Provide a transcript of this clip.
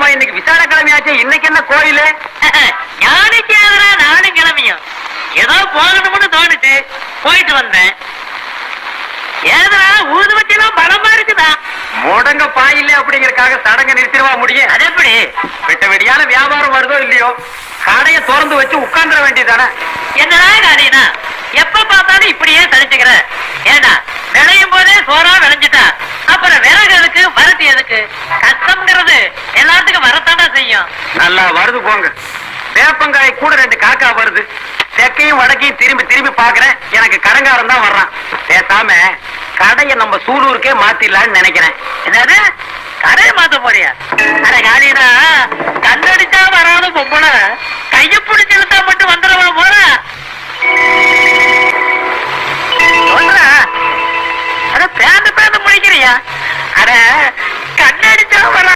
ஆமா இன்னைக்கு விசால கிழமையாச்சு, இன்னைக்கு என்ன கோயிலு? ஞானிக்கு எதிரா நானும் கிளம்பியும் ஏதோ போகணும்னு தோணுச்சு, போயிட்டு வந்தேன். ஏதா ஊதுவத்திலாம் பலமா இருக்குதா? முடங்க பாயில்ல அப்படிங்கறக்காக சடங்க நிறுத்திடுவா முடியும்? அது எப்படி? விட்ட வெடியான வியாபாரம் வருதோ இல்லையோ, கடையை திறந்து வச்சு உட்கார்ந்துட வேண்டியதானே. என்னடா காரியனா எப்ப பார்த்தாலும் இப்படியே தனிச்சுக்கிற? ஏண்டா விளையும் போதே சோறா விளைஞ்சிட்டா அப்புறம் விறகு எதுக்கு, வரட்டி எதுக்கு? கஷ்டம்ங்கிறது எல்லாத்துக்கும் வரத்தாண்டா செய்யும். நல்லா வருது போங்க. வேப்பங்காய் கூட 2 காக்கா வருது. தெற்கையும் வடக்கையும் திரும்பி திரும்பி பாக்குறேன். எனக்கு கடங்காரம் தான் வர்றான். பேசாம கடையை நம்ம சூலூருக்கே மாத்திடலான்னு நினைக்கிறேன். என்னது கடையை மாத்த போறியா? அட காரியனா கண்ணடிச்சா வராத பொம்பளை கைய பிடிச்சு இழுத்தா மட்டும் வந்துடவா போற? சொல்றா, அட பேந்து பேந்து முடிக்கிறியா? அட